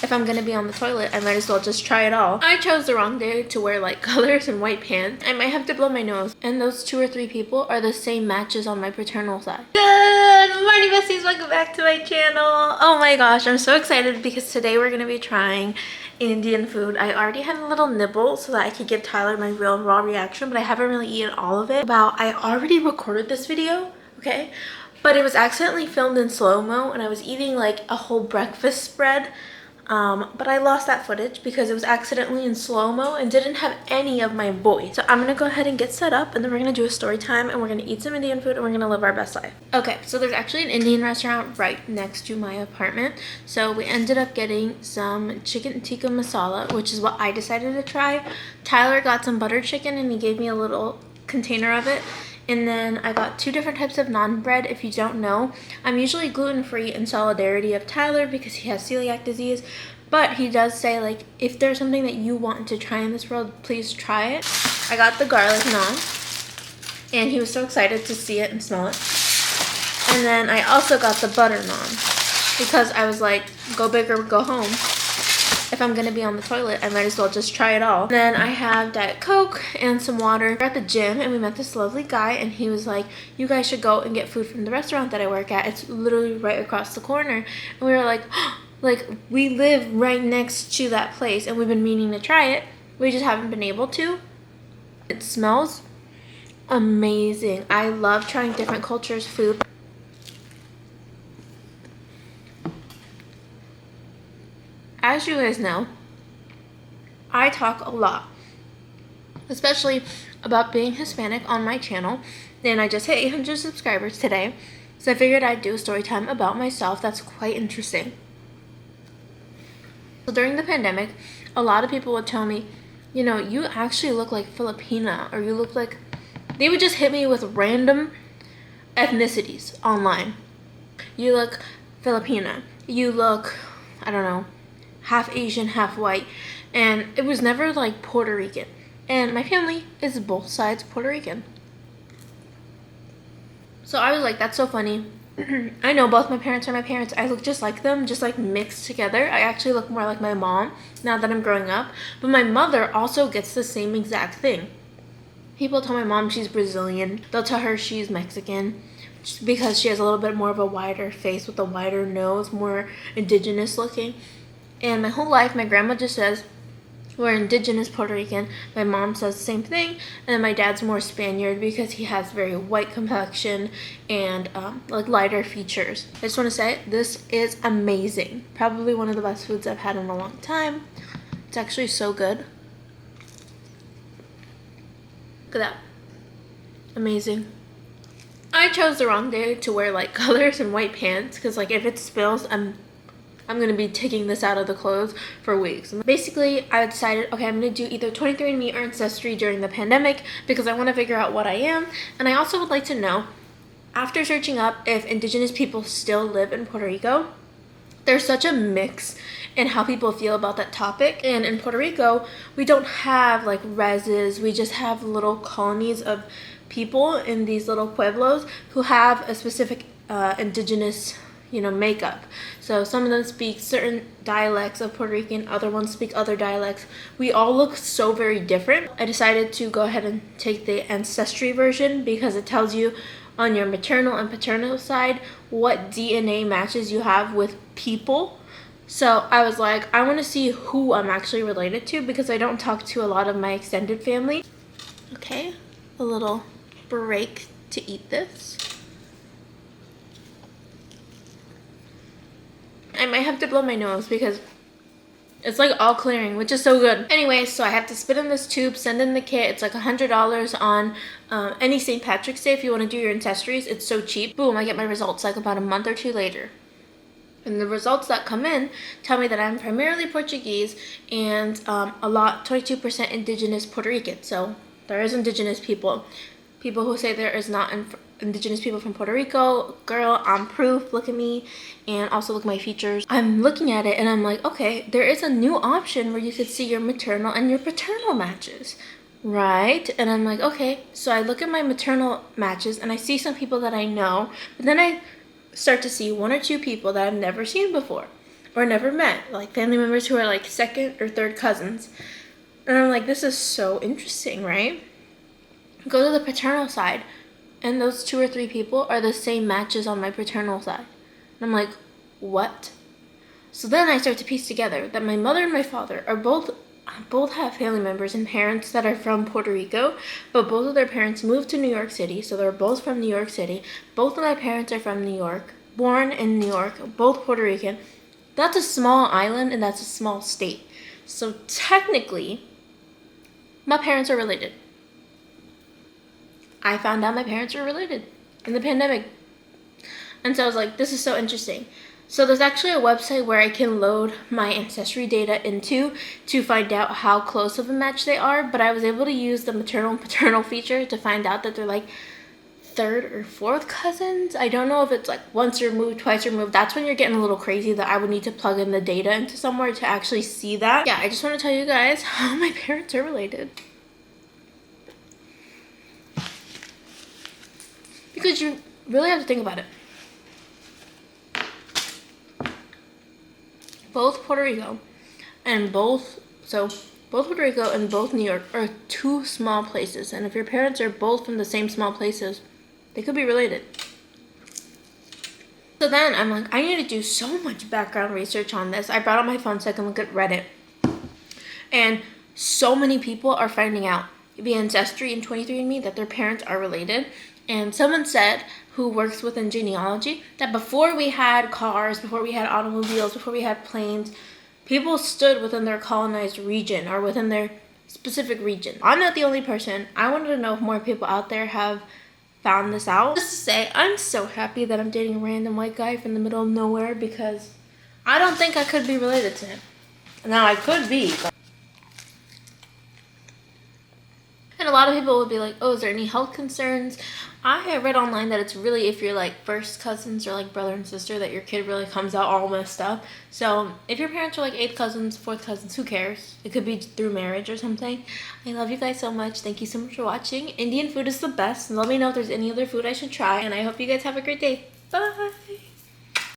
If I'm gonna be on the toilet, I might as well just try it all. I chose the wrong day to wear like colors and white pants. I might have to blow my nose. And those 2 or 3 people are the same matches on my paternal side. Good morning, besties. Welcome back to my channel. Oh my gosh, I'm so excited because today we're gonna be trying Indian food. I already had a little nibble so that I could give Tyler my real raw reaction, but I haven't really eaten all of it. I already recorded this video, okay? But it was accidentally filmed in slow-mo and I was eating like a whole breakfast spread. But I lost that footage because it was accidentally in slow-mo and didn't have any of my voice. So I'm gonna go ahead and get set up and then we're gonna do a story time and we're gonna eat some Indian food and we're gonna live our best life. Okay, so there's actually an Indian restaurant right next to my apartment. So we ended up getting some chicken tikka masala, which is what I decided to try. Tyler got some butter chicken and he gave me a little container of it. And then I got 2 different types of naan bread. If you don't know, I'm usually gluten-free in solidarity of Tyler because he has celiac disease. But he does say, like, if there's something that you want to try in this world, please try it. I got the garlic naan. And he was so excited to see it and smell it. And then I also got the butter naan. Because I was like, go big or go home. If I'm gonna be on the toilet, I might as well just try it all. Then I have Diet Coke and some water. We're at the gym and we met this lovely guy and he was like, you guys should go and get food from the restaurant that I work at. It's literally right across the corner. And we were like, like, we live right next to that place and we've been meaning to try it. We just haven't been able to. It smells amazing. I love trying different cultures' food. As you guys know, I talk a lot, especially about being Hispanic on my channel. And I just hit 800 subscribers today, so I figured I'd do a story time about myself that's quite interesting. So during the pandemic, a lot of people would tell me, you know, you actually look like Filipina, or you look like... They would just hit me with random ethnicities online. You look Filipina. You look, I don't know, half Asian, half white, and it was never like Puerto Rican. And my family is both sides Puerto Rican. So I was like, that's so funny. I know both my parents are my parents. I look just like them, just like mixed together. I actually look more like my mom now that I'm growing up. But my mother also gets the same exact thing. People tell my mom she's Brazilian. They'll tell her she's Mexican because she has a little bit more of a wider face with a wider nose, more indigenous looking. And my whole life, my grandma just says, we're indigenous Puerto Rican. My mom says the same thing. And then my dad's more Spaniard because he has very white complexion and like lighter features. I just want to say, this is amazing. Probably one of the best foods I've had in a long time. It's actually so good. Look at that. Amazing. I chose the wrong day to wear like colors and white pants because like if it spills, I'm gonna be taking this out of the clothes for weeks. Basically, I decided, okay, I'm gonna do either 23andMe or Ancestry during the pandemic because I want to figure out what I am. And I also would like to know, after searching up if indigenous people still live in Puerto Rico, there's such a mix in how people feel about that topic. And in Puerto Rico, we don't have like reses, we just have little colonies of people in these little pueblos who have a specific indigenous, you know, makeup. So some of them speak certain dialects of Puerto Rican, other ones speak other dialects. We all look so very different. I decided to go ahead and take the Ancestry version because it tells you on your maternal and paternal side what DNA matches you have with people. So I was like, I want to see who I'm actually related to because I don't talk to a lot of my extended family. Okay, a little break to eat this. I might have to blow my nose because it's like all clearing, which is so good. Anyway, so I have to spit in this tube, send in the kit. It's like $100 on any St. Patrick's Day if you want to do your ancestries. It's so cheap. Boom, I get my results like about a month or 2 later. And the results that come in tell me that I'm primarily Portuguese and a lot, 22% indigenous Puerto Rican. So there is indigenous people. People who say there is not indigenous people from Puerto Rico. Girl, I'm proof. Look at me. And also look at my features. I'm looking at it and I'm like, okay, there is a new option where you could see your maternal and your paternal matches. Right? And I'm like, okay. So I look at my maternal matches and I see some people that I know. But then I start to see 1 or 2 people that I've never seen before. or never met, like family members who are like second or third cousins. And I'm like, this is so interesting, right? Go to the paternal side, and those 2 or 3 people are the same matches on my paternal side. And I'm like, what? So then I start to piece together that my mother and my father are both have family members and parents that are from Puerto Rico, but both of their parents moved to New York City, so they're both from New York City. Both of my parents are from New York, born in New York, both Puerto Rican. That's a small island and that's a small state. So technically, my parents are related. I found out my parents were related in the pandemic. And so I was like, this is so interesting. So there's actually a website where I can load my Ancestry data into to find out how close of a match they are, but I was able to use the maternal and paternal feature to find out that they're like 3rd or 4th cousins. I don't know if it's like once removed, twice removed. That's when you're getting a little crazy that I would need to plug in the data into somewhere to actually see that. Yeah, I just want to tell you guys how my parents are related. Because you really have to think about it. Both Puerto Rico and both Puerto Rico and both New York are 2 small places. And if your parents are both from the same small places, they could be related. So then I'm like, I need to do so much background research on this. I brought out my phone so I can look at Reddit. And so many people are finding out via Ancestry and 23andMe that their parents are related. And someone said, who works within genealogy, that before we had cars, before we had automobiles, before we had planes, people stood within their colonized region or within their specific region. I'm not the only person. I wanted to know if more people out there have found this out. Just to say, I'm so happy that I'm dating a random white guy from the middle of nowhere because I don't think I could be related to him. Now, I could be, but... And a lot of people would be like, oh, is there any health concerns? I read online that it's really if you're like first cousins or like brother and sister that your kid really comes out all messed up. So if your parents are like 8th cousins, 4th cousins, who cares? It could be through marriage or something. I love you guys so much. Thank you so much for watching. Indian food is the best. Let me know if there's any other food I should try. And I hope you guys have a great day. Bye!